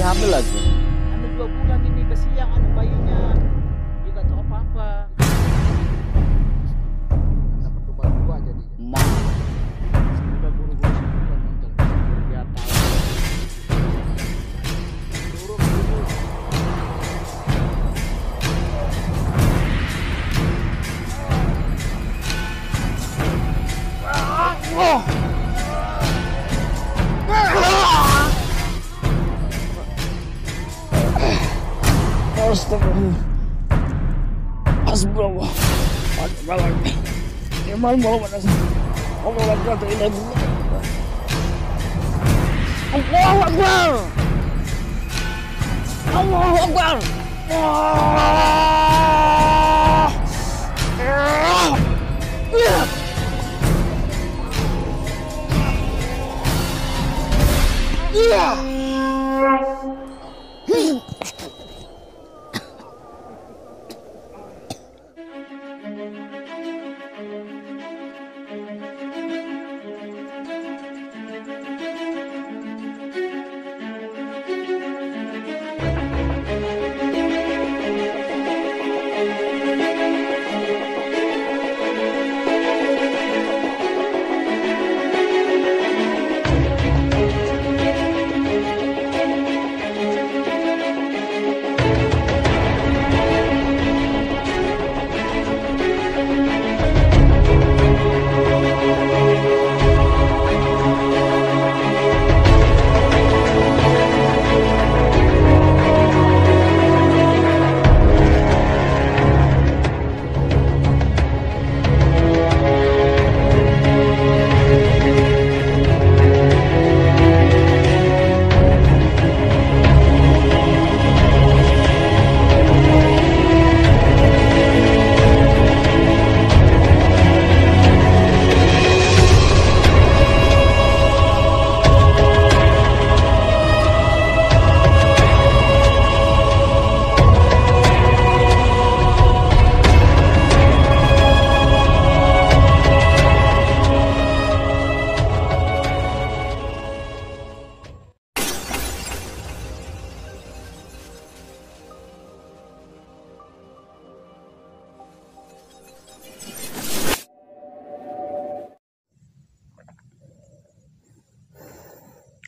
hamil lagi. Hamil 2 bulan ini, kesiang anak bayinya. Dia gak tahu apa-apa. Dapat tumbal 2 jadinya. Semoga guru-guru sebutkan nonton. Dia tahu. Turun dulu. Astagfirullah. Hasbunallah. Iman mau mana sih? Allah Akbar, tidak dulu. Allahu Akbar. Allahu Akbar.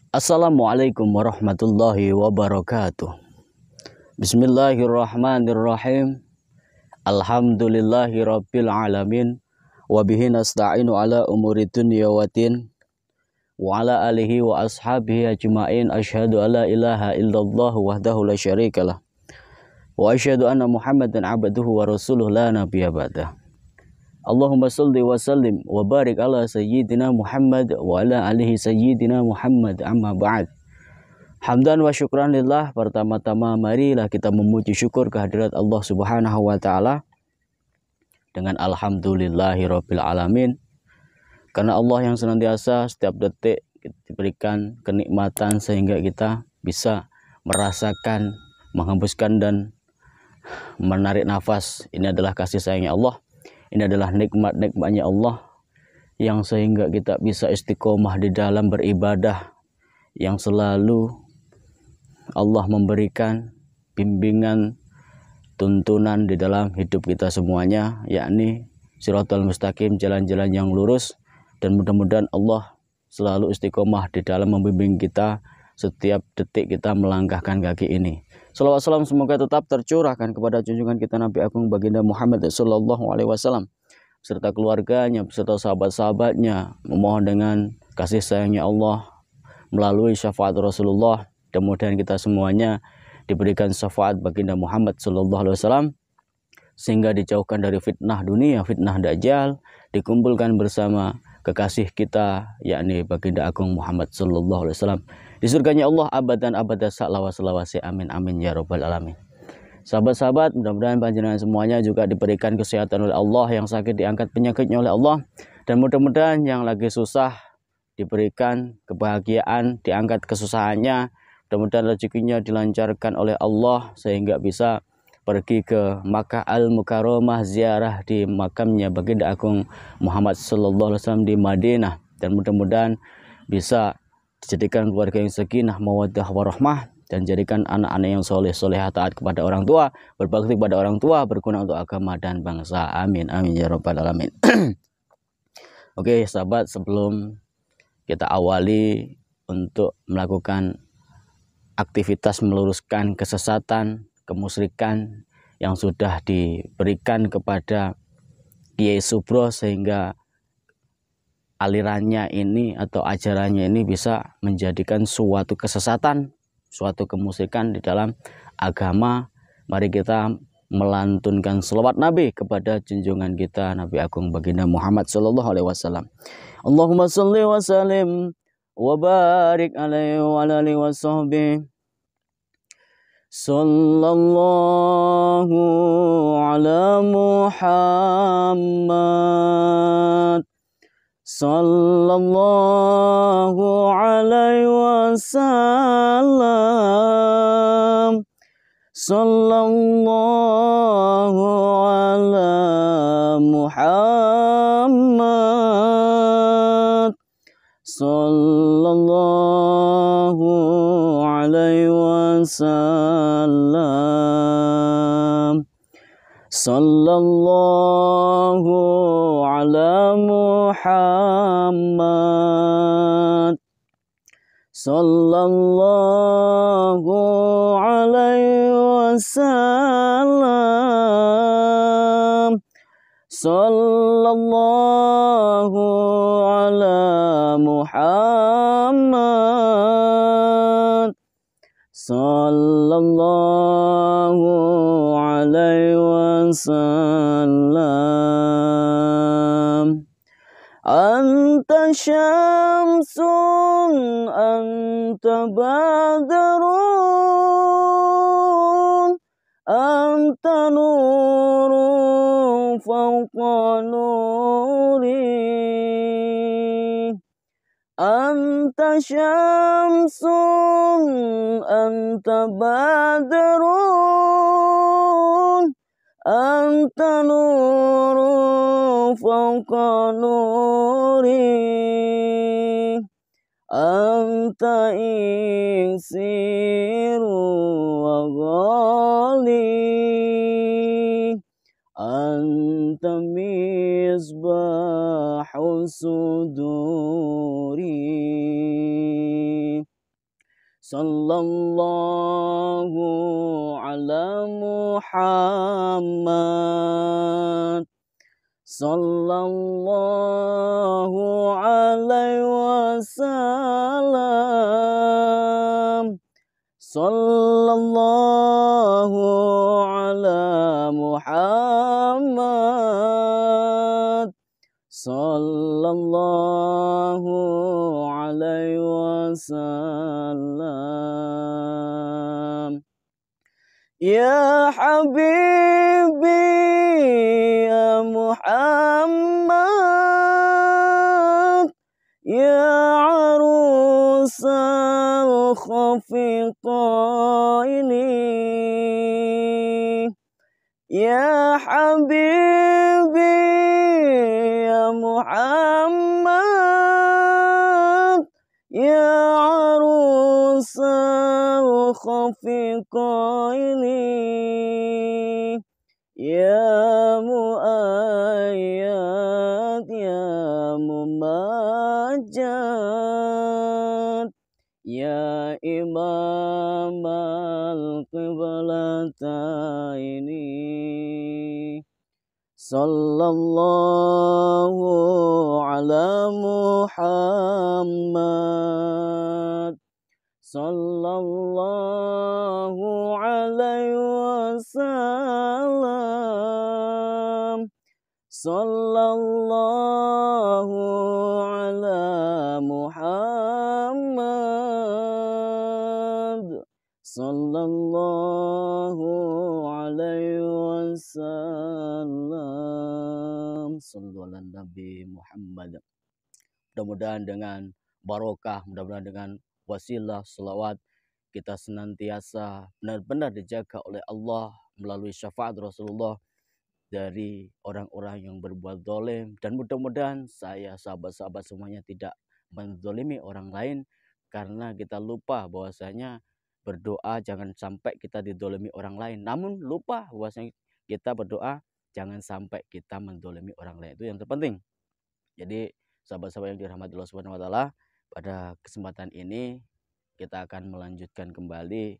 Assalamualaikum warahmatullahi wabarakatuh. Bismillahirrahmanirrahim. Alhamdulillahi rabbil alamin. Wabihi nasta'inu ala umuri dunya wa din. Wa ala alihi wa ashabihi ajma'in. Asyhadu an la ilaha illallah wahdahu la syarikalah. Wa asyhadu anna Muhammadan abduhu wa rasuluh la nabiyya ba'dah. Allahumma salli wa sallim wa barik ala sayyidina Muhammad wa ala alihi sayyidina Muhammad, amma ba'd. Hamdan wa syukran lillah. Pertama-tama marilah kita memuji syukur kehadirat Allah Subhanahu wa taala dengan alhamdulillahi rabbil alamin. Karena Allah yang senantiasa setiap detik diberikan kenikmatan sehingga kita bisa merasakan, menghembuskan dan menarik nafas. Ini adalah kasih sayangnya Allah. Ini adalah nikmat-nikmatnya Allah yang sehingga kita bisa istiqomah di dalam beribadah, yang selalu Allah memberikan bimbingan, tuntunan di dalam hidup kita semuanya, yakni Shiratal Mustaqim, jalan-jalan yang lurus. Dan mudah-mudahan Allah selalu istiqomah di dalam membimbing kita setiap detik kita melangkahkan kaki ini. Salawat salam semoga tetap tercurahkan kepada junjungan kita Nabi Agung Baginda Muhammad sallallahu alaihi wasallam beserta keluarganya, beserta sahabat-sahabatnya. Memohon dengan kasih sayangnya Allah melalui syafaat Rasulullah, kemudian kita semuanya diberikan syafaat Baginda Muhammad sallallahu alaihi wasallam sehingga dijauhkan dari fitnah dunia, fitnah dajjal, dikumpulkan bersama kekasih kita yakni Baginda Agung Muhammad sallallahu alaihi wasallam di surganya Allah abadan abada salawasi amin amin ya rabbal alamin. Sahabat-sahabat, mudah-mudahan panjenengan semuanya juga diberikan kesehatan oleh Allah, yang sakit diangkat penyakitnya oleh Allah, dan mudah-mudahan yang lagi susah diberikan kebahagiaan, diangkat kesusahannya, mudah-mudahan rezekinya dilancarkan oleh Allah sehingga bisa pergi ke Makkah Al-Mukarramah, ziarah di makamnya Baginda Agung Muhammad sallallahu alaihi wasallam di Madinah, dan mudah-mudahan bisa dijadikan keluarga yang sakinah, mawaddah warahmah, dan jadikan anak-anak yang soleh solehah, taat kepada orang tua, berbakti kepada orang tua, berguna untuk agama dan bangsa. Amin amin ya rabbal alamin. Oke sahabat, sebelum kita awali untuk melakukan aktivitas meluruskan kesesatan, kemusyrikan yang sudah diberikan kepada Kiai Subro, sehingga alirannya ini atau ajarannya ini bisa menjadikan suatu kesesatan, suatu kemusyrikan di dalam agama. Mari kita melantunkan selawat Nabi kepada junjungan kita Nabi Agung Baginda Muhammad sallallahu alaihi wasallam. Allahumma shalli wa sallim wa barik alaihi wa ala alihi wa sahbihi. Sallallahu ala Muhammad sallallahu alaihi wasallam. Sallallahu ala Muhammad sallallahu alaihi wasallam. Sallallahu ala Muhammad sallallahu alaihi wasallam. Sallallahu ala Muhammad sallallahu alaihi wasallam. Anta syamsun anta badrun anta nurun fawqa nuri. Anta syamsun anta badrun anta nurun fawqa nuri. Anta iksiru wa ghali. Anta misbahu suduri. Sallallahu ala Muhammad sallallahu alaihi wasallam. Sallallahu ala Muhammad sallallahu alaihi wasallam. Ya Habibi ya Muhammad ya arusal khafiqaini. Ya Habibi ya Muhammad ya arusal khafiqaini. Ya muayyad ya mumajjad ya imam al-qiblataini. Sallallahu ala Muhammad sallallahu alaihi wasallam. Sallallahu ala Muhammad sallallahu alaihi wasallam. Sallallahu ala Nabi Muhammad. Mudah-mudahan dengan barokah, mudah-mudahan dengan wasilah selawat kita senantiasa benar-benar dijaga oleh Allah melalui syafaat Rasulullah dari orang-orang yang berbuat zalim, dan mudah-mudahan saya sahabat-sahabat semuanya tidak menzalimi orang lain, karena kita lupa bahwasanya berdoa jangan sampai kita didolimi orang lain. Namun lupa bahwasanya kita berdoa jangan sampai kita mendolimi orang lain. Itu yang terpenting. Jadi sahabat-sahabat yang dirahmati Allah Subhanahu wa taala, pada kesempatan ini kita akan melanjutkan kembali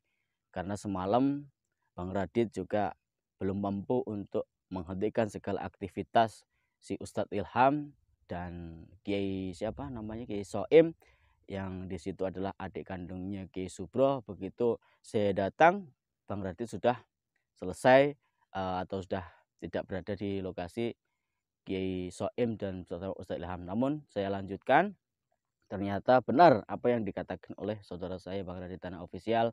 karena semalam Bang Radit juga belum mampu untuk menghentikan segala aktivitas si Ustadz Ilham dan Kiai siapa namanya, Kiai Soim, yang di situ adalah adik kandungnya Kiai Subro. Begitu saya datang, Bang Radit sudah selesai atau sudah tidak berada di lokasi Kiai Soim dan Ustadz Ilham. Namun saya lanjutkan, ternyata benar apa yang dikatakan oleh saudara saya Bang Radit Tanah Official.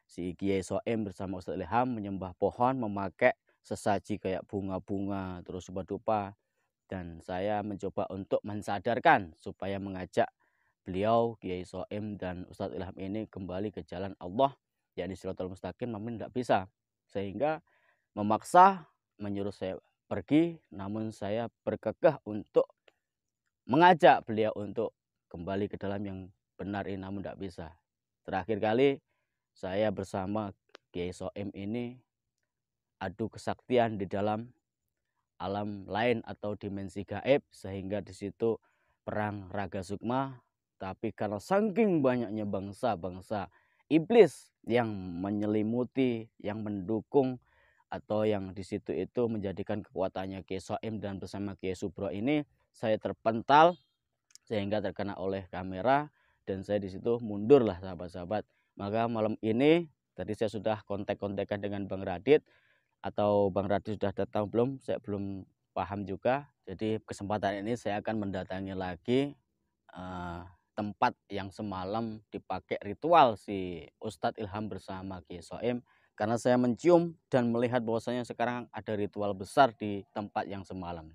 Si Kiai Soim bersama Ustadz Ilham menyembah pohon memakai sesaji kayak bunga-bunga terus dupa. Dan saya mencoba untuk mensadarkan supaya mengajak beliau Kiai Soim dan Ustadz Ilham ini kembali ke jalan Allah, yakni Shirathul Mustaqim, namun tidak bisa. Sehingga memaksa menyuruh saya pergi, namun saya berkekeh untuk mengajak beliau untuk kembali ke dalam yang benar ini, namun tidak bisa. Terakhir kali saya bersama Kiai Soim ini adu kesaktian di dalam alam lain atau dimensi gaib, sehingga di situ perang raga sukma. Tapi karena saking banyaknya bangsa-bangsa iblis yang menyelimuti, yang mendukung atau yang di situ itu menjadikan kekuatannya Kiai Soim dan bersama Kiai Subro ini, saya terpental sehingga terkena oleh kamera dan saya di situ mundur lah sahabat-sahabat. Maka malam ini tadi saya sudah kontak-kontakan dengan Bang Radit, atau Bang Radit sudah datang belum, saya belum paham juga. Jadi kesempatan ini saya akan mendatangi lagi tempat yang semalam dipakai ritual si Ustadz Ilham bersama Kiai Soim, karena saya mencium dan melihat bahwasanya sekarang ada ritual besar di tempat yang semalam.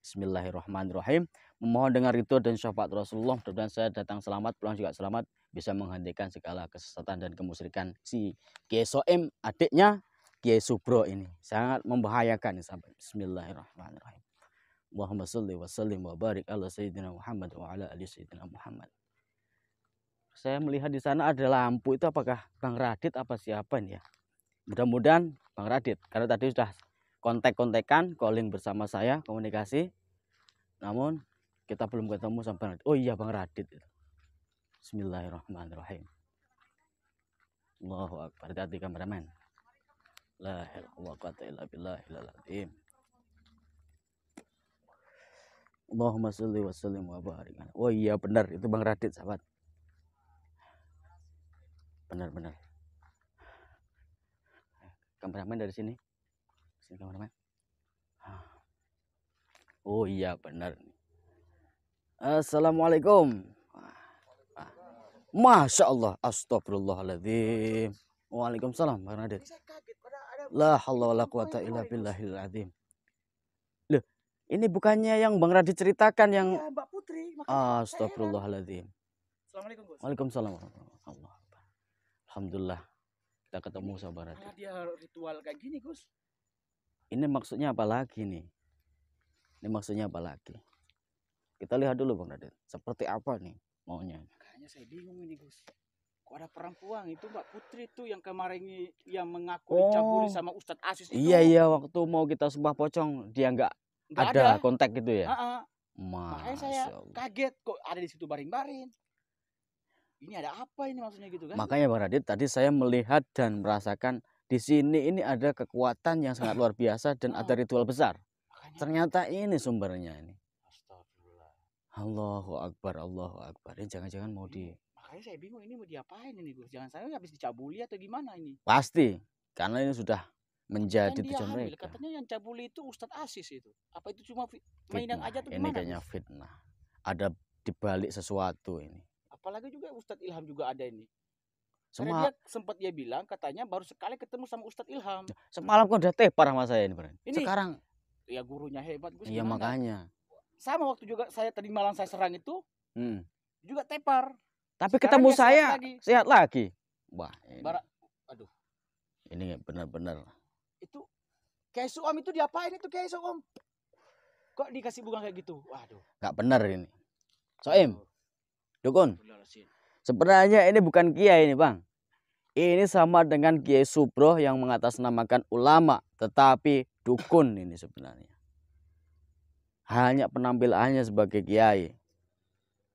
Bismillahirrahmanirrahim. Memohon dengan ridho dan syafaat Rasulullah, mudah-mudahan saya datang selamat, pulang juga selamat, bisa menghentikan segala kesesatan dan kemusyrikan si Kiai Soim, adiknya Kiai Subro ini. Sangat membahayakan ini sampai. Bismillahirrahmanirrahim. Allahumma sholli wa sallim wa barik ala sayyidina Muhammad wa ala ali sayyidina Muhammad. Saya melihat di sana ada lampu, itu apakah Bang Radit apa siapa ini ya? Mudah-mudahan Bang Radit, karena tadi sudah kontak-kontakan, calling bersama saya, komunikasi. Namun kita belum ketemu sama Bang Radit. Oh iya Bang Radit. Bismillahirrahmanirrahim. Allahu Akbar. Hati-hati kameramen. La ilaha illa billahil azim. Allahumma sholli wa sallim wa barik. Oh iya benar, itu Bang Radit sahabat. Benar-benar. Kameramen dari sini. Sini kameramen. Oh iya benar. Assalamualaikum. Masya Allah. Astagfirullahaladzim. Waalaikumsalam Bang Radit. La haula wala quwata illa billahil azim. Loh, ini bukannya yang Bang Radit ceritakan yang Ya, Mbak Putri. Astagfirullahaladzim. Assalamualaikum, Gus. Waalaikumsalam. Allah. Alhamdulillah kita ketemu sama Bang Radit. Malah dia ritual kayak gini, Gus. Ini maksudnya apa lagi nih? Ini maksudnya apa lagi? Kita lihat dulu Bang Radit. Seperti apa nih maunya? Makanya saya bingung ini, Gus. Kok ada perempuan itu Mbak Putri tuh yang kemarin yang mengaku dicabuli sama Ustadz Asis itu. Iya waktu mau kita sembah pocong dia nggak ada kontak gitu ya. Makanya saya kaget kok ada di situ baring-baring. Ini ada apa ini maksudnya gitu kan? Makanya Bang Radit tadi saya melihat dan merasakan di sini ini ada kekuatan yang sangat luar biasa dan ada ritual besar. Makanya, Ternyata ini sumbernya ini. Astagfirullah. Allahu Akbar, Allahu Akbar. Ini jangan-jangan mau di. Makanya saya bingung ini mau diapain ini, Gus. Jangan saya habis dicabuli atau gimana ini? Pasti, karena ini sudah menjadi Kan dia tujuan hamil, mereka. katanya yang cabuli itu Ustadz Asis itu. Apa itu cuma mainan aja atau Ini gimana? kayaknya Gus? fitnah. Ada dibalik sesuatu ini. Apalagi juga Ustadz Ilham juga ada ini. Karena dia bilang katanya baru sekali ketemu sama Ustadz Ilham. Semalam kan udah tepar sama saya ini, Bang. Ini Sekarang ya gurunya hebat, Gus. iya gimana? makanya. Sama waktu juga saya tadi malam saya serang itu juga tepar. Tapi Sekarang ketemu dia sehat saya lagi. sehat lagi. Wah, ini, Aduh. Ini benar-benar. Itu Kiai Soim itu diapain itu Kiai Soim? Kok dikasih bunga kayak gitu? Waduh. Nggak benar ini. Soim, Aduh. Dukun. Astagfirullahaladzim. Sebenarnya ini bukan kiai ini, Bang. Ini sama dengan Kiai Subro yang mengatasnamakan ulama, tetapi dukun ini sebenarnya. Hanya penampilannya sebagai kiai.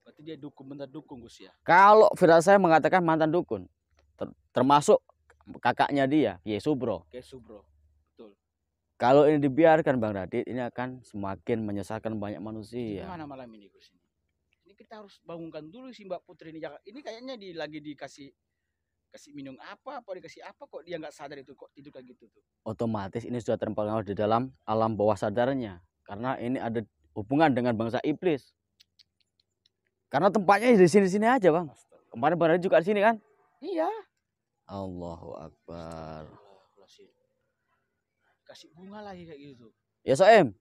Berarti dia dukun, bener dukun Gus ya. Kalau firasat saya mengatakan mantan dukun, termasuk kakaknya dia, Kiai Subro. Kayak Subro. Betul. Kalau ini dibiarkan Bang Radit, ini akan semakin menyesatkan banyak manusia. Gimana malam ini Gus ini? Ini kita harus bangunkan dulu si Mbak Putri ini. Ini kayaknya lagi dikasih minum apa dikasih apa kok dia nggak sadar itu, kok tidur kayak gitu tuh. Otomatis ini sudah terpengaruh di dalam alam bawah sadarnya, karena ini ada hubungan dengan bangsa iblis. Karena tempatnya di sini-sini aja Bang. Kemarin Bang Radit juga di sini kan? Iya. Allahu Akbar. Kasih bunga lagi kayak gitu. Ya Soem.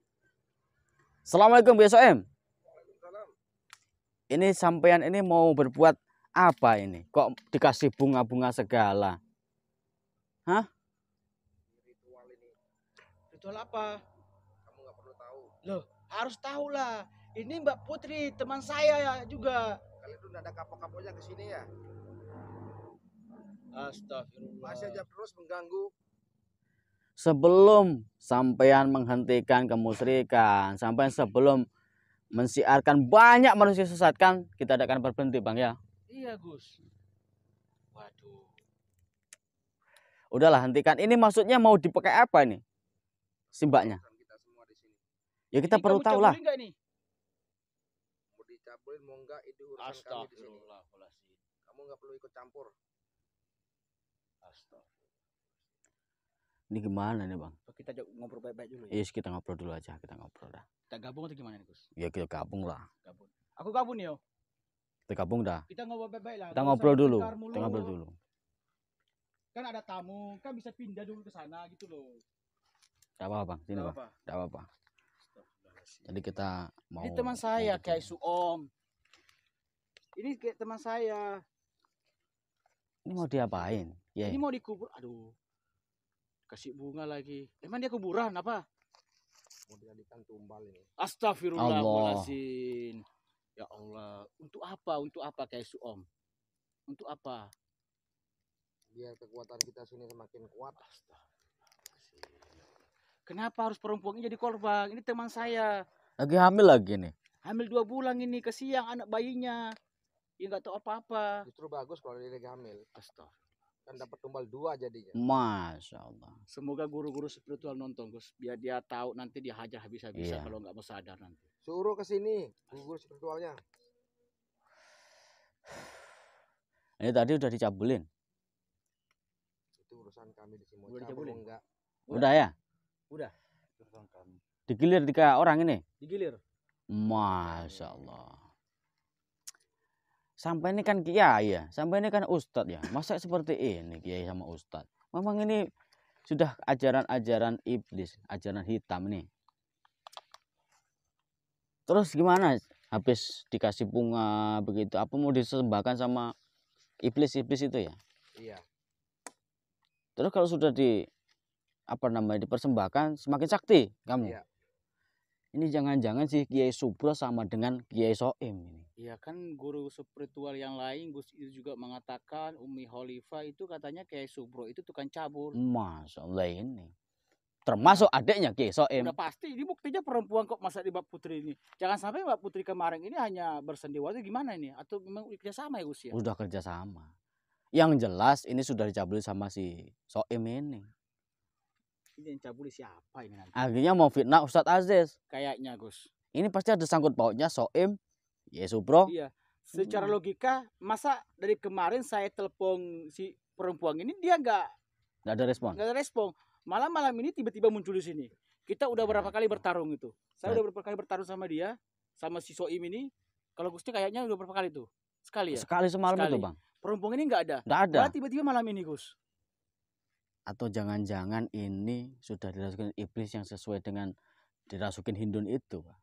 Assalamualaikum ya Soem. Ini sampean ini mau berbuat apa ini? Kok dikasih bunga-bunga segala? Hah? Ritual ini Ritual apa? kamu nggak perlu tahu. Loh, harus tahu lah. Ini Mbak Putri teman saya juga. Kalian tuh nggak ada kapok-kapoknya ke sini ya. Astagfirullah. Masih aja terus mengganggu. Sebelum sampean menghentikan kemusyrikan, sampean sebelum mensiarkan banyak manusia sesatkan, kita tidak akan berhenti Bang ya. Iya Gus. Waduh. Udahlah hentikan. Ini maksudnya mau dipakai apa ini? Simbaknya. Urusan kita semua di sini. Ya kita Ini perlu kamu tahu lah. cabulin nggak nih? Mau dicabulin mau enggak itu urusan kami di sini. Astagfirullahaladzim. Kamu nggak perlu ikut campur. Astagfirullah. Ini gimana nih Bang? Kita ngobrol baik-baik dulu ya. Yes, kita ngobrol dulu aja. Kita ngobrol dah. Kita gabung atau gimana nih Gus? Ya kita gabung lah. Gabung. Aku gabung nih yo. Kita gabung dah. Kita ngobrol baik-baik lah. Kita Nggak ngobrol usah dulu. bertengkar mulu. Kita ngobrol dulu. Kan ada tamu, kan bisa pindah dulu ke sana gitu loh. Tidak apa-apa Bang. Sini Nggak Bang. apa. Tidak apa-apa. Astagfirullahaladzim. Jadi kita mau. Ini teman saya mau kayak bikin. Suom. Ini kayak teman saya. Ini mau diapain? Ya. Ini mau dikubur. Aduh. Kasih bunga lagi. Emang dia kuburan apa? Mau dijadikan tumbal ini. Astagfirullahaladzim. Ya Allah. Untuk apa? Untuk apa kayak Suom? Untuk apa? Biar kekuatan kita sini semakin kuat. Kenapa harus perempuan ini jadi korban? Ini teman saya. Lagi hamil lagi nih. Hamil 2 bulan ini. Kesiang anak bayinya. Ya nggak tahu apa-apa. Justru bagus kalau dia lagi hamil. Astagfirullah. Kan dapat tumbal 2 jadinya. Masya Allah. Semoga guru-guru spiritual nonton Gus. Biar dia tahu nanti dia hajar habis-habisan Iya. kalau nggak mau sadar nanti. Suruh ke sini guru spiritualnya. Ini tadi udah dicabulin. Itu urusan kami di sini. Mau Udah cabul dicabulin? enggak? Udah ya? Udah. Digilir 3 orang ini. Digilir. Masya Allah. Sampai ini kan kiai ya, sampai ini kan ustadz ya. Masa seperti ini kiai sama ustadz? Memang ini sudah ajaran-ajaran iblis, ajaran hitam nih. Terus gimana? Habis dikasih bunga begitu, apa mau disembahkan sama iblis-iblis itu ya? Iya. Terus kalau sudah dipersembahkan semakin sakti kamu. Iya. Ini jangan-jangan si Kiai Subro sama dengan Kiai Soim ini. Iya kan guru spiritual yang lain Gus itu juga mengatakan Umi Khalifah itu katanya kayak Subro itu tukang cabul. Masya Allah ini. Termasuk adiknya Kiai Soim. Udah pasti ini buktinya perempuan kok masa di Mbak Putri ini. Jangan sampai Mbak Putri kemarin ini hanya bersendiwara gimana ini? Atau memang kerja sama ya Gus ya? Udah kerjasama. Yang jelas ini sudah dicabuli sama si Soim ini. Ini yang cabuli siapa ini nanti? Akhirnya mau fitnah Ustadz Aziz. Kayaknya Gus. Ini pasti ada sangkut pautnya Soim, Kiai Subro. Iya. Secara logika masa dari kemarin saya telepon si perempuan ini dia nggak ada respon. ada respon. Malah malam ini tiba-tiba muncul di sini. Kita udah berapa kali bertarung itu. Saya udah berapa kali bertarung sama dia, sama si Soim ini. Kalau Gusti kayaknya udah berapa kali tuh? Sekali ya? Sekali semalam Sekali. itu Bang. Perempuan ini nggak ada. Nggak ada. Malah tiba-tiba malam ini Gus. Atau jangan-jangan ini sudah dirasukin iblis yang sesuai dengan dirasukin Hindun itu, Pak.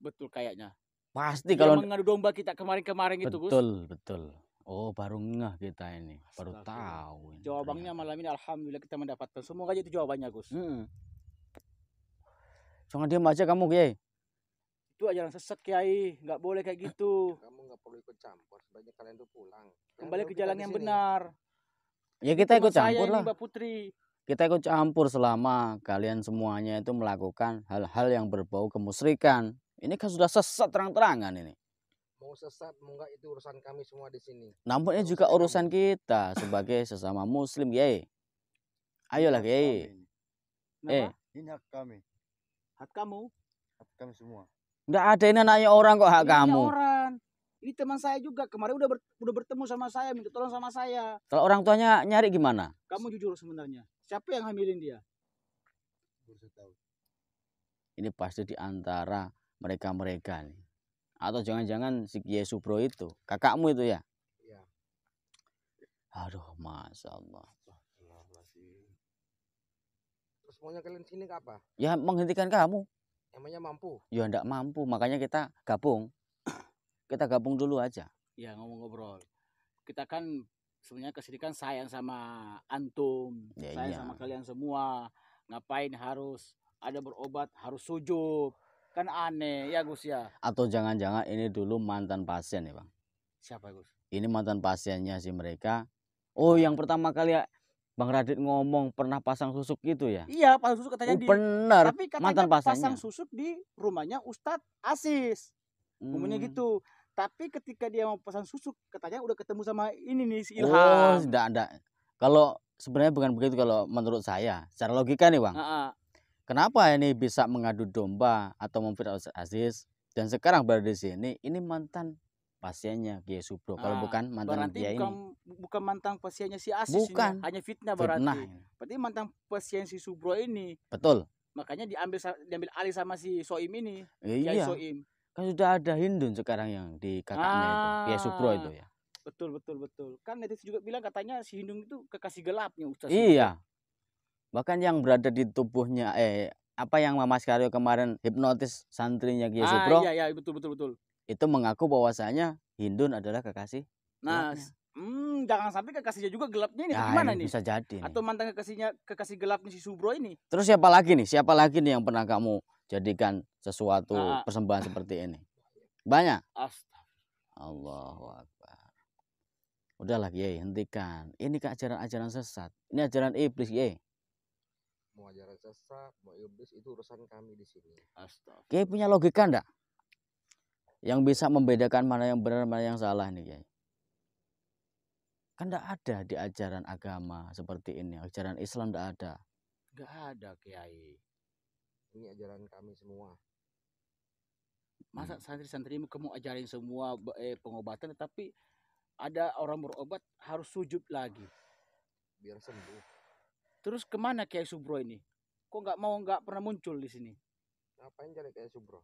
Betul kayaknya. Pasti Dia kalau mengadu domba kita kemarin-kemarin itu Gus. betul. Oh, baru ngeh kita ini, baru Astagfirullah. tahu. Ini Jawabannya ternyata. malam ini alhamdulillah kita mendapatkan. Semoga aja itu jawabannya Gus. Jangan diam aja kamu, Kiai. Itu ajaran sesat Kiai, nggak boleh kayak gitu. Kamu nggak perlu ikut campur. Sebaiknya kalian tuh pulang. Kembali Jangan ke kita jalan di yang sini. benar. Ya Ini kita teman ikut saya campur ini, lah. Mbak Putri. Kita ikut campur selama kalian semuanya itu melakukan hal-hal yang berbau kemusyrikan. Ini kan sudah sesat terang-terangan ini. Mau sesat, mau nggak itu urusan kami semua di sini. Namun ini Bukan juga urusannya urusan kita sebagai sesama muslim, Kiai. Ayolah, Kiai. Kenapa? Ini hak kami, Hak kamu. hak kami semua. Nggak ada ini nanya orang kok hak Ini hanya kamu. orang. Ini teman saya juga. Kemarin udah bertemu sama saya, minta tolong sama saya. Kalau orang tuanya nyari gimana? Kamu jujur sebenarnya. Siapa yang hamilin dia? Baru saya tahu. Ini pasti di antara mereka-mereka nih. Atau jangan-jangan si Kiai Subro itu, kakakmu itu ya? Iya. Aduh, Masya Allah. Terus maunya kalian sini ke apa? Ya menghentikan kamu. Emangnya mampu? Ya enggak mampu, makanya kita gabung. Kita gabung dulu aja. Ya ngobrol. Kita kan sebenarnya kesini kan sayang sama antum, Ya, sayang iya. sama kalian semua. Ngapain harus ada berobat, harus sujud? Kan aneh ya Gus ya. Atau jangan-jangan ini dulu mantan pasien ya Bang. Siapa Gus? Ini mantan pasiennya si mereka. Oh, yang pertama kali ya Bang Radit ngomong pernah pasang susuk gitu ya? Iya, pasang susuk katanya Oh, di. bener. Tapi katanya Mantan pasang pasiennya. susuk di rumahnya Ustadz Asis. Ngomongnya Hmm. gitu. Tapi ketika dia mau pasang susuk, katanya udah ketemu sama ini nih si Oh, Ilham. enggak. Kalau sebenarnya bukan begitu kalau menurut saya. Secara logika nih Bang. Heeh. Kenapa ini bisa mengadu domba atau memfitnah Ustadz Aziz dan sekarang berada di sini? Ini mantan pasiennya Kiai Subro. Kalau Nah, bukan mantan berarti Kiai ini. bukan mantan pasien si Asis Bukan. ini, hanya fitnah Fitnah. berarti. Berarti mantan pasien si Subro ini. Betul. Makanya diambil alih sama si Soim ini, Kiai Iya. Soim. Kan sudah ada Hindun sekarang yang di kakaknya itu, Kiai Subro itu ya. Betul. Kan netizen juga bilang katanya si Hindung itu kekasih gelapnya Ustaz. Iya. Bahkan yang berada di tubuhnya apa yang Mama Skaryo kemarin hipnotis santrinya Kiai Subro Iya, betul. itu mengaku bahwasanya Hindun adalah kekasih. Nah, gelapnya. jangan sampai kekasihnya juga gelapnya ini Ya, gimana ini nih? bisa jadi nih. Atau mantan kekasih gelapnya si Subro ini? Terus siapa lagi nih? Siapa lagi nih yang pernah kamu jadikan sesuatu Ah. persembahan seperti ini? Banyak. Astaga. Allahu Akbar. Udahlah Kiai, hentikan. Ini kan ajaran-ajaran sesat. Ini ajaran iblis, Kiai. Mau ajaran sesat, mau iblis, itu urusan kami di sini. Astaga. Kiai punya logika enggak? Yang bisa membedakan mana yang benar, mana yang salah nih, Kiai. Kan enggak ada di ajaran agama seperti ini. Ajaran Islam enggak ada. Gak ada Kiai. Ini ajaran kami semua. Masa santri-santrimu kamu ajarin semua pengobatan, tapi ada orang berobat harus sujud lagi. Biar sembuh. Terus kemana Kiai Subro ini? Kok nggak pernah muncul di sini? Ngapain cari kayak Subro?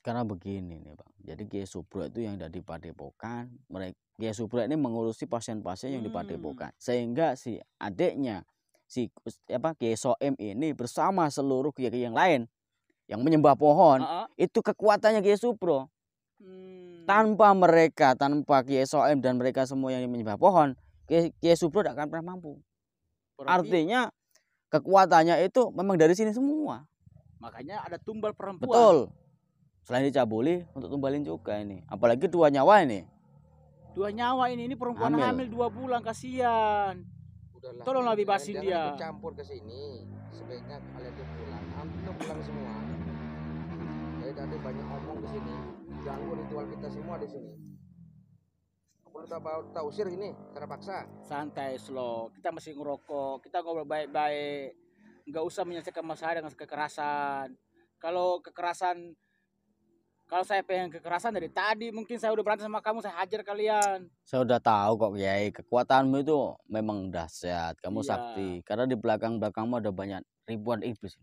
Karena begini nih Bang. Jadi Kiai Subro itu yang ada di Padepokan. Kiai Subro ini mengurusi pasien-pasien yang di Padepokan. Sehingga si adiknya Kiai Soim ini bersama seluruh kiai yang lain yang menyembah pohon, itu kekuatannya Kiai Subro. Tanpa Kiai Soim dan mereka semua yang menyembah pohon, Kiai Subro tidak akan pernah mampu. Artinya kekuatannya itu memang dari sini semua. Makanya ada tumbal perempuan. Betul. Selain dicabuli, untuk tumbalin juga ini. Apalagi 2 nyawa ini. 2 nyawa ini perempuan hamil 2 bulan, kasihan. Udahlah. Tolonglah bebasin jangan dia. Jangan ikut campur ke sini. Sebaiknya kalian tuh pulang. Ambil pulang semua. Dari tadi banyak omong di sini. Ganggu ritual kita semua di sini. Perlu tak usir ini secara paksa. Santai, slow. Kita masih ngerokok. Kita ngobrol baik-baik. Nggak usah menyelesaikan masalah dengan kekerasan. Kalau saya pengen kekerasan dari tadi, mungkin saya udah berantem sama kamu, saya hajar kalian. Saya udah tahu kok Kiai, kekuatanmu itu memang dahsyat, kamu Iya. sakti. Karena di belakang-belakangmu ada banyak ribuan iblis.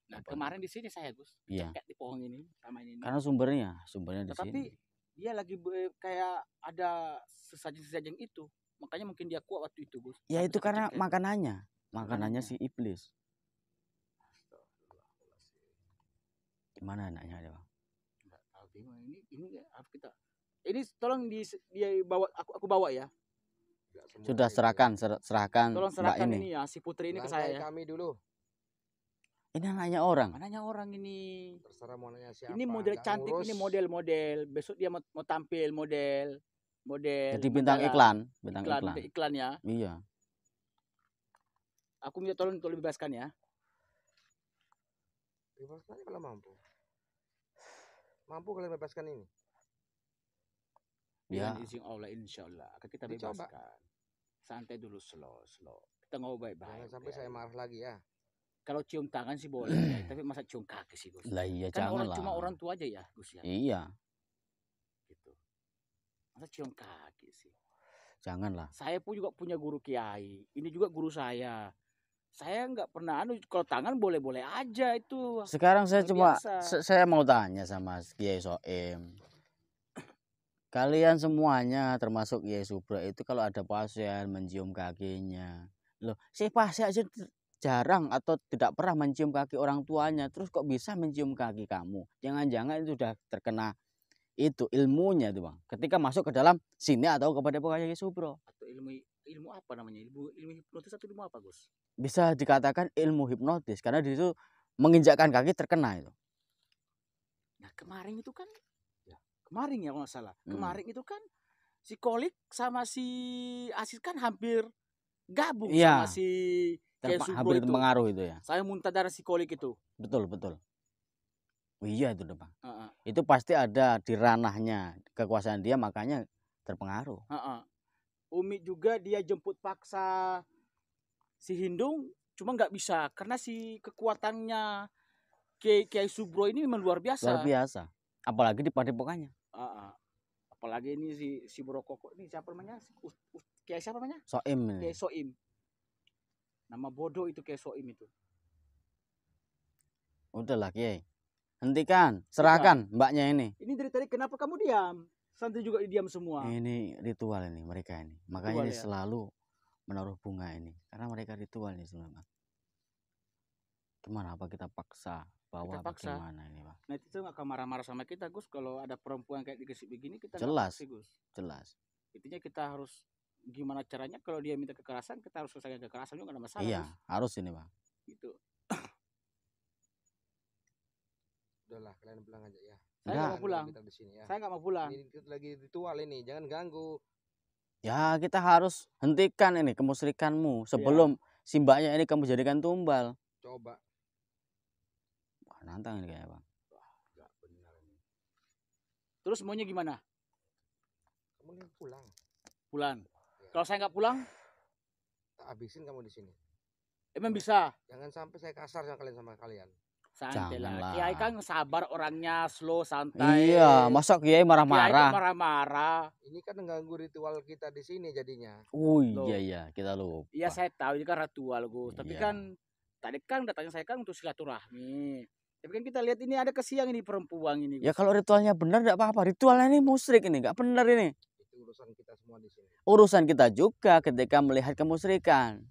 Nah, kemarin di sini saya Gus, Iya. kayak di pohon ini sama ini. Karena sumbernya di Tetapi sini. dia lagi kayak ada sesajen-sesajen itu, makanya mungkin dia kuat waktu itu Gus. Ya Sampai itu saya karena cek. makanannya Makanannya. si iblis. Gimana anaknya dia Bang? Nggak tahu bingung ini harus kita. Ini tolong dia bawa aku bawa ya. Nggak semua Sudah ini. serahkan Tolong Mbak serahkan ini. ini ya si Putri ini ke saya ya. Langkai kami dulu. Ini anaknya orang. Mananya orang ini. Terserah mau nanya siapa. Ini model nggak cantik, ngurus. ini model-model. Besok dia mau tampil model. Jadi bintang majalah. iklan, bintang iklan, iklan. iklan ya. Iya. Aku minta tolong untuk bebaskan ya. Bebaskan aja kalau mampu. Mampu kalian bebaskan ini. Ya. Dengan izin Allah insya Allah akan kita Dicoba. bebaskan. Santai dulu, slow. Kita ngobrol baik-baik. Jangan sampai saya marah lagi ya. Kalau cium tangan sih boleh, ya. Tapi masa cium kaki sih Gus? Lah iya Kan jangan orang lah. cuma orang tua aja ya Gus ya. Iya, Gitu. Masa cium kaki sih? janganlah. Saya pun juga punya guru kiai. Ini juga guru saya. Saya nggak pernah kalau tangan boleh-boleh aja itu. Sekarang saya Luar cuma biasa. saya mau tanya sama Kiai Soim. Kalian semuanya termasuk Kiai Subro itu kalau ada pasien mencium kakinya. Loh, si pasien aja jarang atau tidak pernah mencium kaki orang tuanya. Terus kok bisa mencium kaki kamu? Jangan-jangan itu sudah terkena itu ilmunya tuh Bang. Ketika masuk ke dalam sini atau kepada Kiai Subro. Atau ilmu apa namanya? Ilmu hipnotis atau ilmu apa Gus? Bisa dikatakan ilmu hipnotis karena di situ menginjakkan kaki terkena itu. Nah kemarin itu kan, kemarin ya kalau nggak salah. Hmm. Kemarin itu kan si Kolik sama si Asis kan hampir gabung Iya. sama si Kiai Subro Hampir itu. pengaruh itu ya. Saya muntah darah si Kolik itu. Betul. Oh iya itu Bang. Heeh. Itu pasti ada di ranahnya kekuasaan dia makanya terpengaruh. Heeh. Umi juga dia jemput paksa si Hindung, cuma nggak bisa karena si kekuatannya Kiai Subro ini memang luar biasa. Luar biasa. Apalagi di padepokannya. Heeh. Apalagi ini si Bro Koko ini siapa namanya? Kiai siapa namanya? Soim ini. Kiai Soim. Nama bodoh itu Kiai Soim itu. Udahlah Kiai. Hentikan, serahkan mbaknya ini. Ini dari tadi kenapa kamu diam? Santri juga diam semua. Ini ritual ini mereka ini. Makanya Ritual ini ya? selalu menaruh bunga ini. Karena mereka ritual ini sebenarnya. Gimana apa kita paksa bawa Kita paksa. bagaimana ini Pak? Nah itu nggak akan marah-marah sama kita Gus kalau ada perempuan kayak dikasih begini kita nggak Jelas. paksa, Gus. Jelas. Intinya kita harus gimana caranya kalau dia minta kekerasan kita harus selesaikan kekerasan juga nggak ada masalah. Iya, Gus. harus ini Pak. Gitu. Udahlah kalian pulang aja ya. Saya nggak Enggak. mau pulang. Kita di sini ya. Saya nggak mau pulang. Ini lagi ritual ini, jangan ganggu. Ya kita harus hentikan ini kemusyrikanmu sebelum si mbaknya ini kamu jadikan tumbal. Coba. Wah, nantang ini kayaknya Bang. Enggak benar ini. Terus maunya gimana? Kamu nih pulang. Pulang. Ya. Kalau saya nggak pulang, Tak habisin kamu di sini. emang bisa. Jangan sampai saya kasar sama kalian. Santai lah. Janganlah. Kiai kan sabar orangnya, slow, santai. Iya, masa Kiai Kiai kok marah-marah. marah-marah. Ini kan mengganggu ritual kita di sini jadinya. Oh Loh. iya kita lupa. Iya saya tahu ini kan ritual Gus. Tapi Iya. kan tadi kan datangnya saya kan untuk silaturahmi. Tapi kan kita lihat ini ada kesiang ini perempuan ini. Ya Gus. kalau ritualnya benar tidak apa-apa. Ritualnya ini musyrik ini, nggak benar ini. Itu urusan kita semua di sini. Urusan kita juga ketika melihat kemusyrikan.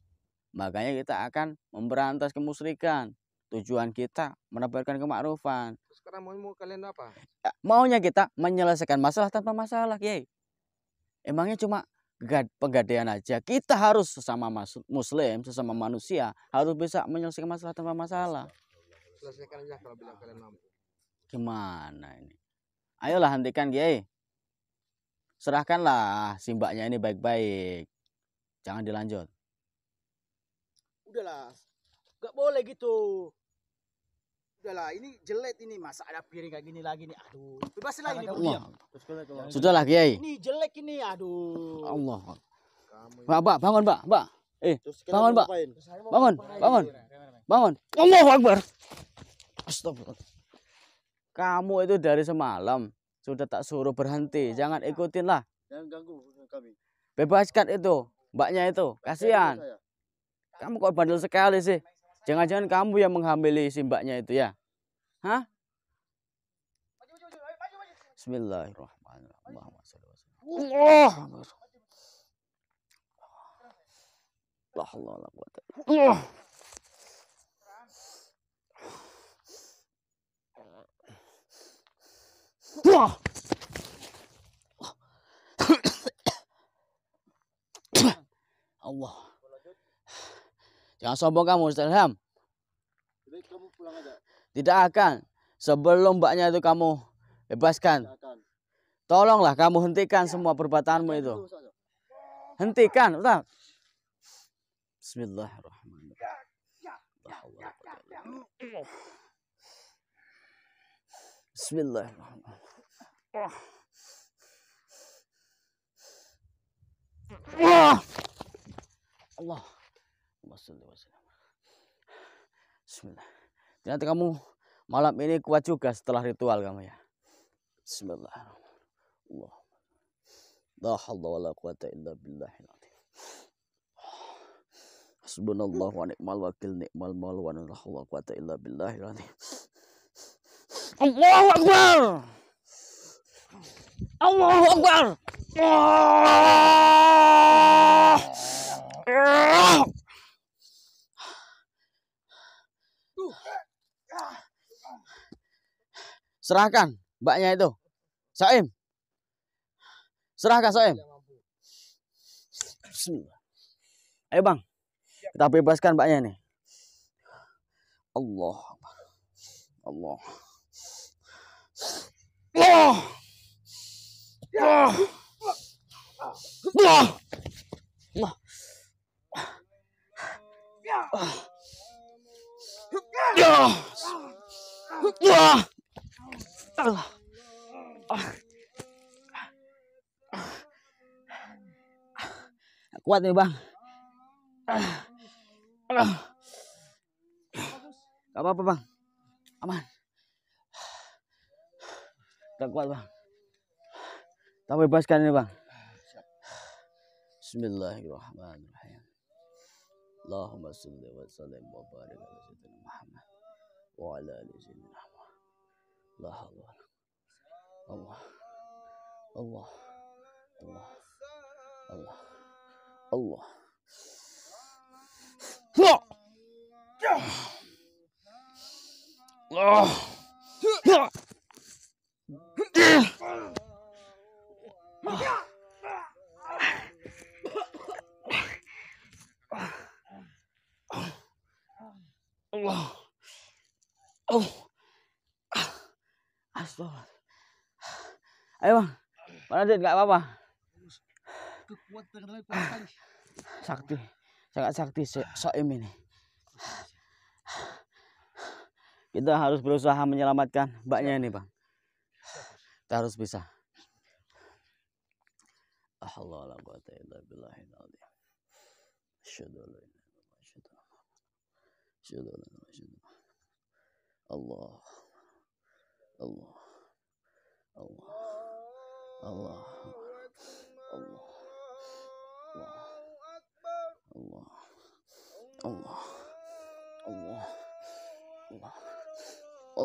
Makanya kita akan memberantas kemusyrikan. Tujuan kita menebarkan kemakrufan. Terus sekarang mau kalian apa? Ya, maunya kita menyelesaikan masalah tanpa masalah, Kiai. Emangnya cuma pegadaian aja. Kita harus sesama muslim, sesama manusia harus bisa menyelesaikan masalah tanpa masalah. Selesaikan aja kalau bilang kalian mampu. Gimana ini? Ayolah hentikan Kiai. Serahkanlah si mbaknya ini baik-baik. Jangan dilanjut. Udahlah. Gak boleh gitu. Udahlah, ini jelek ini masa ada piring kayak gini lagi nih. Aduh, bebasin lagi nih. Allah. Diam. Sudahlah Kiai. Ini jelek ini, aduh. Allah. Kamu Mbak, bangun, Mbak. Bangun, Mbak. Bangun. Bangun. Allahu Akbar. Astagfirullah. Kamu itu dari semalam sudah tak suruh berhenti. Jangan ikutin lah. Jangan ganggu kami. Bebaskan itu, mbaknya itu. Kasihan. Saya. Kamu kok bandel sekali sih. Jangan-jangan kamu yang menghamili si mbaknya itu ya? Hah? Bismillahirrahmanirrahim. Allahumma shalli wa sallim. Allah. La haula wala quwwata illa billah. Wah. Allah. Jangan sombong kamu, Ustaz Ilham. Jadi kamu Tidak akan. Sebelum mbaknya itu kamu bebaskan. Tolonglah kamu hentikan semua perbuatanmu itu. Hentikan, Ustaz. Bismillahirrahmanirrahim. Bismillahirrahmanirrahim. Allah. Bismillah. Ternyata kamu malam ini kuat juga setelah ritual kamu ya. Bismillahirrahmanirrahim. La haula wala quwata illa billahil azim. Hasbunallahu wa ni'mal wakil, ni'mal maula wa la haula wala quwata illa billahil azim. Allahu akbar. Allahu akbar. Serahkan mbaknya itu. Saim. Serahkan Saim. Bismillah. Ayo bang. Kita bebaskan mbaknya ini. Allah. Allah. Allah. Allah. Allah. Allah. Allah. Kuat nih bang. Gak apa-apa bang. Aman. Gak kuat bang. Kita bebaskan ini bang. Bismillahirrahmanirrahim. Allahumma salli wa sallim wa barik ala sayyidina Muhammad wa ala ali sayyidina Muhammad. La haula. Allah. Allah. Allah. Allah. Allah. Allah. Allah. Oh. Astagfirullah. Ayo bang. Mana dia enggak apa-apa. Sakti. Sangat sakti Saim ini. Kita harus berusaha menyelamatkan mbaknya ini, Bang. Kita harus bisa. Allah la quwata illa billahil azim. Asyhadu an la ilaha illallah. Asyhadu an la ilaha illallah. Allah. Allah. Allah. Allah. Allah. Allah. Allah. Allah. Allah. Allah.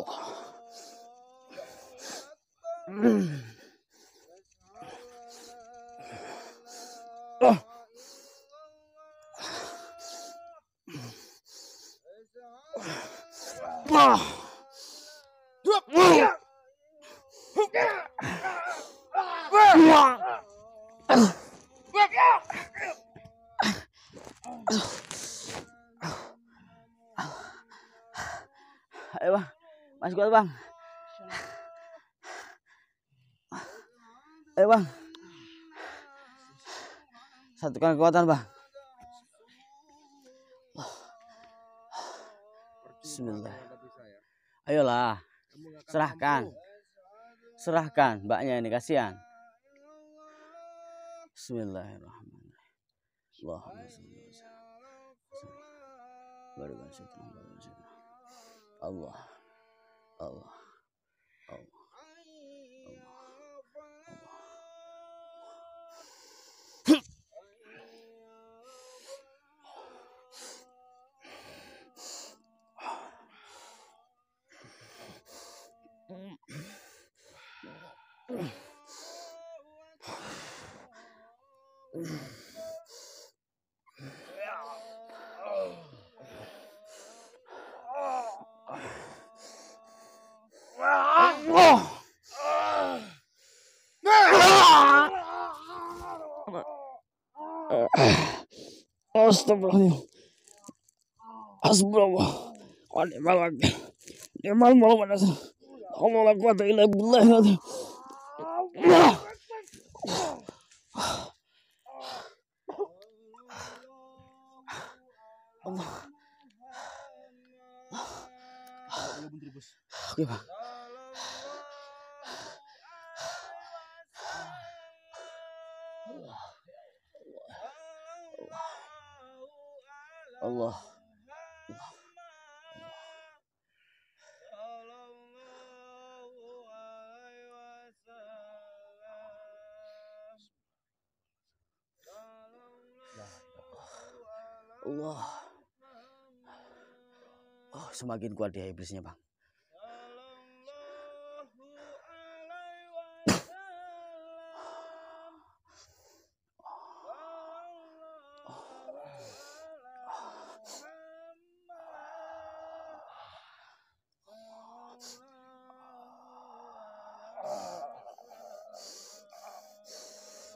Ayo bang, masih kuat bang. Ayo bang, satukan kekuatan bang. Bismillah. Ayolah, serahkan, serahkan mbaknya ini, kasihan. Bismillahirrahmanirrahim. Allahumma shalli wa sallim. Allah, Allah, Allah, Astagfirullah. Hasbunallah wa ni'mal wakil. Ya malam mana sih? Allah la quwata illa billah. Allah. Oke, Bang. Allah. Allah. Oh, semakin kuat dia iblisnya, Bang.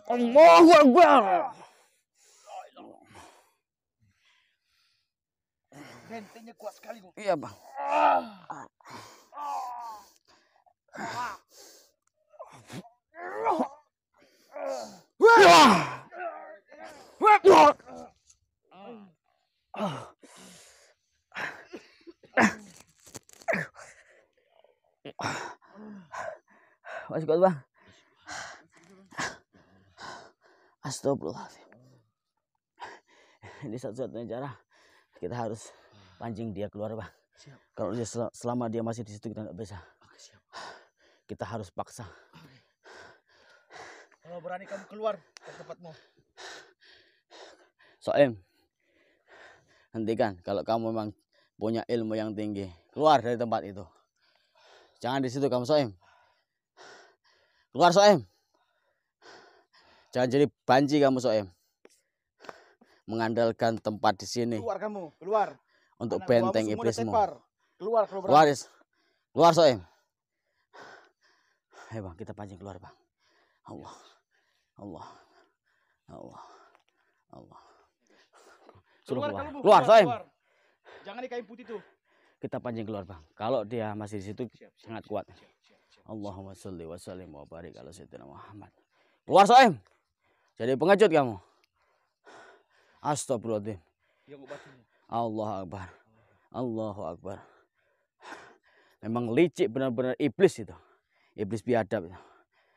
Allahu Akbar. Bentengnya kuat sekali, Bu. Iya, Bang. Masih kuat, Bang. Astagfirullahaladzim. Ini satu-satunya cara. Kita harus pancing dia keluar, Bang. Siap. Kalau dia selama dia masih di situ kita nggak bisa. Oke, siap. Kita harus paksa. Kalau berani kamu keluar ke tempatmu. Soem, hentikan. Kalau kamu memang punya ilmu yang tinggi, keluar dari tempat itu. Jangan di situ kamu, Soem. Keluar, Soem. Jangan jadi banci kamu, Soem. Mengandalkan tempat di sini Keluar kamu, keluar. untuk Anak benteng buahmu semua udah iblismu. tepar. Keluar kalau berani. Keluar, keluar, Soem. Ayo, Bang, kita pancing keluar, Bang. Allah, Allah, Allah, Allah. Suruh Keluar keluar, kamu, Bu. keluar, Soem. Keluar. Jangan di kain putih tuh. Kita pancing keluar, Bang. Kalau dia masih di situ Siap, siap, sangat siap, kuat. siap, siap, siap. Allahumma sholli wa sallim wa barik ala sayyidina Muhammad. Keluar, Soem. Jadi pengecut kamu. Astagfirullahaladzim. Yang obatinnya. Allahu Akbar. Allahu Akbar. Memang licik benar-benar iblis itu. Iblis biadab itu.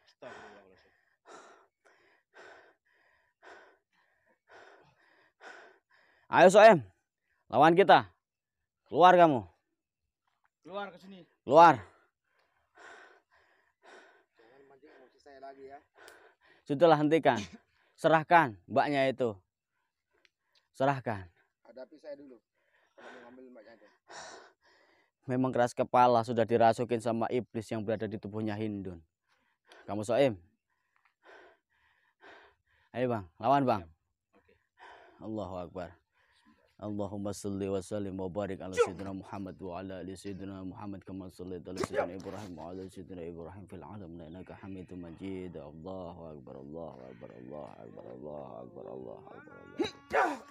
Astagfirullahaladzim. Ayo, Soem. Lawan kita. Keluar kamu. Keluar ke sini. Keluar. Jangan mancing emosi saya lagi ya. Sudahlah, hentikan. Serahkan mbaknya itu. Serahkan. Hadapi saya dulu. Kamu ngambil mbaknya itu. Memang keras kepala, sudah dirasukin sama iblis yang berada di tubuhnya Hindun. Kamu, Soem. Ayo, Bang. Lawan, Bang. Allahu Akbar. Allahumma salli wa sallim wa barik ala sayyidina Muhammad wa ala ali sayyidina Muhammad kama sallaita ala sayyidina Ibrahim wa ala sayyidina Ibrahim fil alamin innaka Hamidum Majid. Allahu Akbar, Allahu Akbar, Allahu Akbar, Allahu Akbar, Allahu Akbar,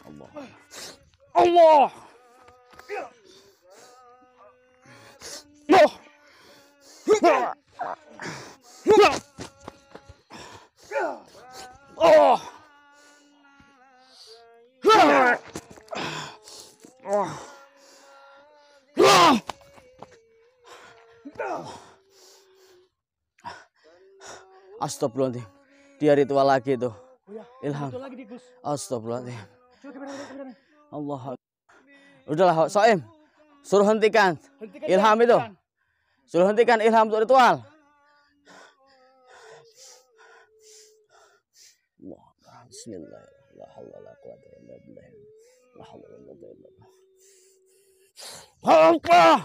Allahu Akbar. Allah. Oh. Astagfirullahaladzim. Dia ritual lagi tuh. Oh ya, Ilham. betul lagi di Gus. Astagfirullahaladzim. Coba gimana? Allah. Udahlah, Soem. Suruh hentikan. Hentikan Ilham dia, itu. hentikan. Suruh hentikan ilham untuk ritual. Allah. Bismillah. La haula wala quwwata illa billah. La haula wala quwwata illa billah. Allah.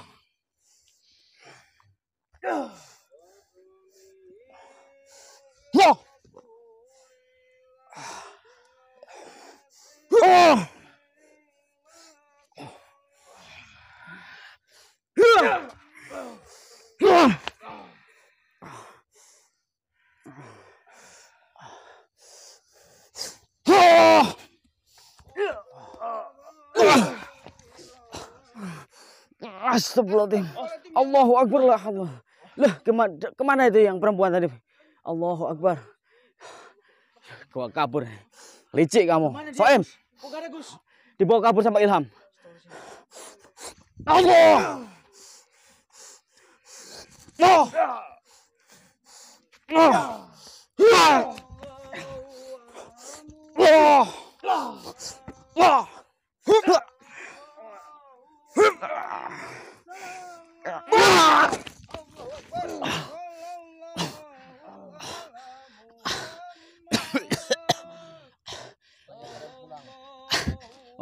Astagfirullahaladzim. Allahu Akbar lah Allah. Lah kemana itu yang perempuan tadi? Allahu Akbar. Gua kabur. Licik kamu. Soem. Kok gak ada, Gus? Dibawa kabur sama Ilham. Allah. Oh. Oh. Oh. Oh.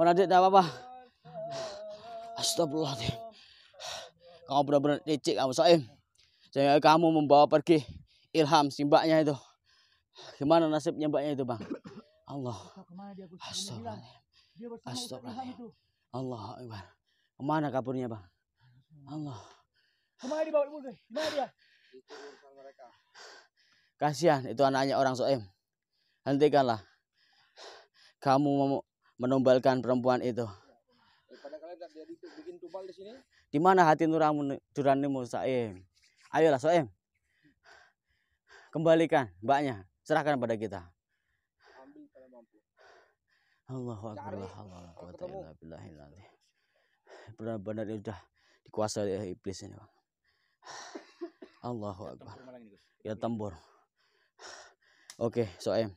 Oh, Nadik, tidak apa-apa. Astagfirullahaladzim. Kamu benar-benar licik kamu, Soim. Sehingga kamu membawa pergi Ilham, si mbaknya itu. Gimana nasibnya mbaknya itu, Bang? Allah. Kemana dia, Gus? Astagfirullahaladzim. Dia bersama Ustaz Ilham Astagfirullahaladzim. itu. Allah Akbar. Kemana kaburnya, Bang? Allah. Kemana dibawa ibu, Gus? Kemana dia? Itu urusan mereka. Kasihan, itu anaknya orang Soim. Hentikanlah. Kamu mau menumbalkan perempuan itu. Daripada kalian tak jadi bikin tumbal di sini. Di mana hati nuranimu, Soim? Ayolah, Soim. Kembalikan mbaknya. Serahkan pada kita. Ambil kalau mampu. Allahu Akbar. Cari. Allahu Kalau Akbar. ketemu. Benar-benar sudah dikuasai oleh iblis ini, Bang. Allahu Akbar. Tempur malang ini, Gus. Ya tempur. Oke, Soem.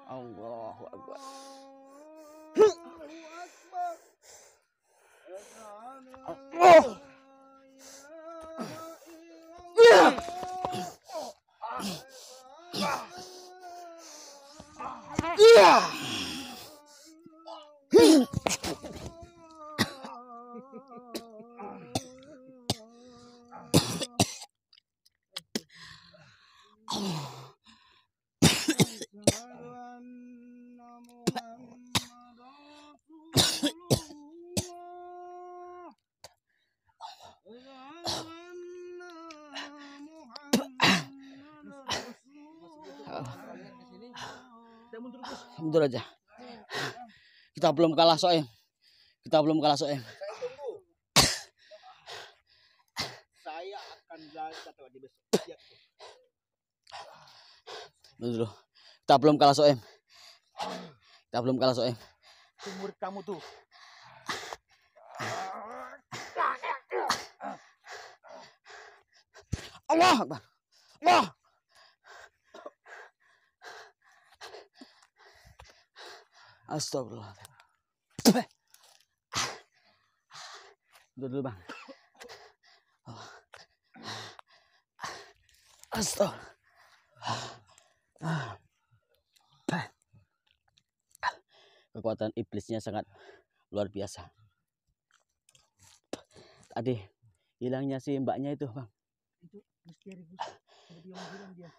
Allahu Akbar. Oh. Kalian di sini. Mundur aja. Kita belum kalah, Soem. Kita belum kalah, Soem. Saya tunggu. Saya akan datang lagi besok. Ya. Mundur dulu. Kita belum kalah, Soem. Kita belum kalah, Soem. Itu murid kamu tuh. Allah Akbar. Allah. Astagfirullah. Duduk dulu, Bang. Astagfirullah. Kekuatan iblisnya sangat luar biasa. Tadi hilangnya si mbaknya itu, Bang. Itu misteri, Gus. Ada dia bilang dia.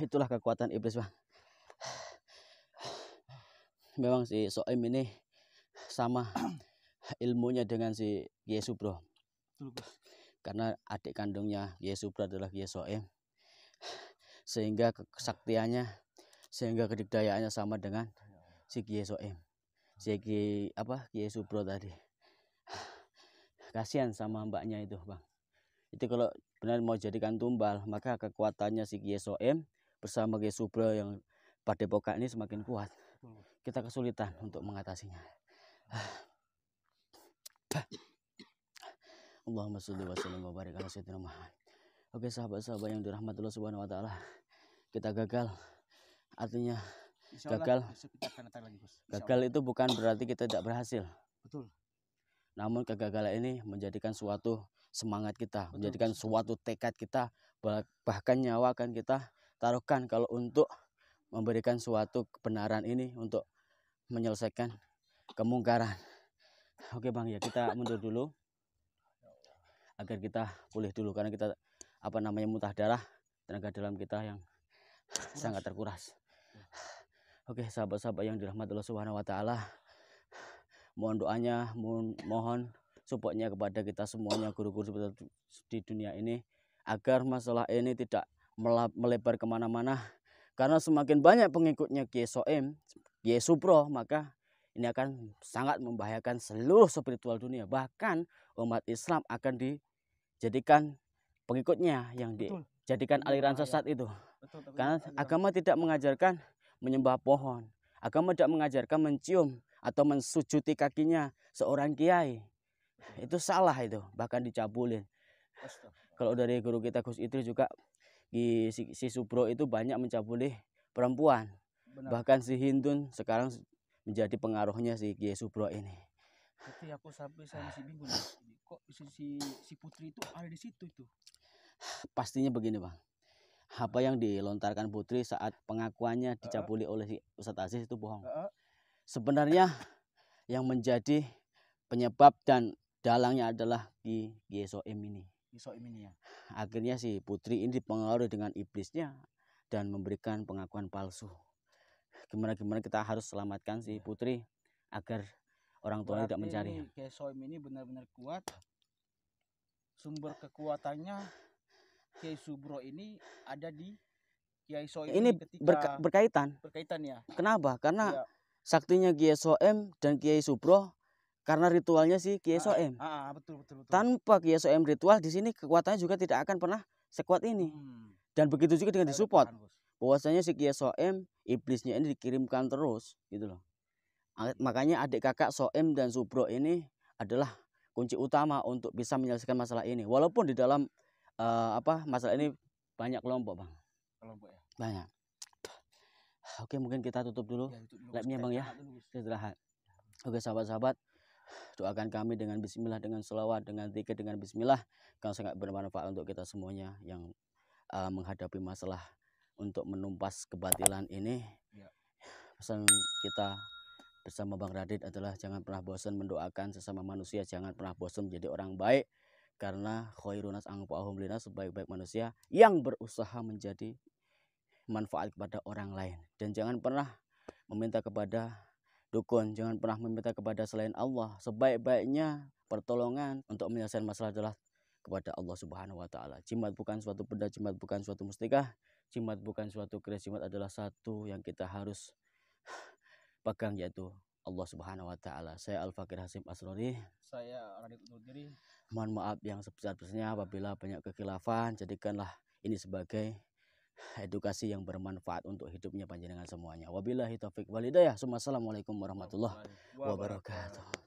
Itulah kekuatan iblis, Bang. Memang si Soem ini sama ilmunya dengan si Kiai Subro. Karena adik kandungnya Kiai Subro adalah Kiai Soem. Sehingga kesaktiannya, sehingga kedikdayaannya sama dengan si Kiai Soem. Si Kiai Subro tadi. Kasihan sama mbaknya itu, Bang. Itu kalau benar mau jadikan tumbal, maka kekuatannya si Kiai Soem bersama Kiai Subro yang padepokan ini semakin kuat. Kita kesulitan untuk mengatasinya. Allahumma sholli wa sallim wa barik ala sayyidina Muhammad. Oke, sahabat-sahabat yang dirahmati Allah Subhanahu wa taala. Kita gagal. Artinya gagal. Gagal itu bukan berarti kita tidak berhasil. Betul. Namun kegagalan ini menjadikan suatu semangat kita, menjadikan suatu tekad kita, bahkan nyawa akan kita taruhkan kalau untuk memberikan suatu kebenaran ini, untuk menyelesaikan kemungkaran. Oke, Bang, ya kita mundur dulu agar kita pulih dulu, karena kita muntah darah, tenaga dalam kita yang sangat terkuras. Oke, sahabat-sahabat yang dirahmati Allah Subhanahu wa taala, mohon doanya, mohon supportnya kepada kita semuanya, guru-guru di dunia ini, agar masalah ini tidak melebar kemana-mana. Karena semakin banyak pengikutnya Kiai Soim, Kiai Subro, maka ini akan sangat membahayakan seluruh spiritual dunia. Bahkan umat Islam akan dijadikan pengikutnya yang dijadikan Ini aliran bahaya. sesat itu. Betul, tapi Karena aliran agama tidak mengajarkan menyembah pohon. Agama tidak mengajarkan mencium atau mensujuti kakinya seorang kiai. Itu salah itu, bahkan dicabulin. Astagfirullah. Kalau dari guru kita Gus Idris juga, si Subro itu banyak mencabuli perempuan. Benar. Bahkan si Hindun sekarang menjadi pengaruhnya si Kiai Subro ini. Tapi aku sampai saya masih bingung nih. Kok si Putri itu ada di situ itu? Pastinya begini Bang, apa yang dilontarkan Putri saat pengakuannya dicabuli oleh si Ustadz Aziz itu bohong. Sebenarnya yang menjadi penyebab dan dalangnya adalah Kiai Soim ini. Ya. Akhirnya si Putri ini dipengaruhi dengan iblisnya dan memberikan pengakuan palsu. Gimana kita harus selamatkan si Putri agar orang tuanya tidak mencari. Kiai Soim ini benar-benar kuat. Sumber kekuatannya Kiai Subro ini ada di Kiai Soim Ini ketika berkaitan ya. Kenapa? Karena Iya. saktinya Kiai Soim dan Kiai Subro karena ritualnya si Kiai Soim. Betul. Tanpa Kiai Soim ritual di sini kekuatannya juga tidak akan pernah sekuat ini. Dan begitu juga dengan disupport. Bahwasanya si Kiai Soim iblisnya ini dikirimkan terus gitu loh. Makanya adik kakak Soim dan Subro ini adalah kunci utama untuk bisa menyelesaikan masalah ini. Walaupun di dalam masalah ini banyak kelompok Bang. Kelompok ya. Banyak. Oke, mungkin kita tutup dulu live-nya Bang ya. Istirahat. Oke sahabat-sahabat, doakan kami dengan bismillah, dengan sholawat, dengan zikir, dengan bismillah, karena sangat bermanfaat untuk kita semuanya yang menghadapi masalah untuk menumpas kebatilan ini. Ya. Pesan kita bersama Bang Radit adalah jangan pernah bosan mendoakan sesama manusia, jangan pernah bosan menjadi orang baik, karena khairunas anfa'uhum linas, sebaik-baik manusia yang berusaha menjadi manfaat kepada orang lain. Dan jangan pernah meminta kepada dukun, jangan pernah meminta kepada selain Allah. Sebaik-baiknya pertolongan untuk menyelesaikan masalah adalah kepada Allah Subhanahu wa taala. Jimat bukan suatu benda, jimat bukan suatu mustikah, jimat bukan suatu keris, jimat adalah satu yang kita harus pegang, yaitu Allah Subhanahu wa taala. Saya Al-Fakir Hasim Asrori. Saya Radit Nurdiri. Mohon maaf yang sebesar-besarnya apabila banyak kekhilafan. Jadikanlah ini sebagai edukasi yang bermanfaat untuk hidupnya panjenengan semuanya. Wabillahi taufik wal hidayah. Assalamualaikum warahmatullahi wabarakatuh.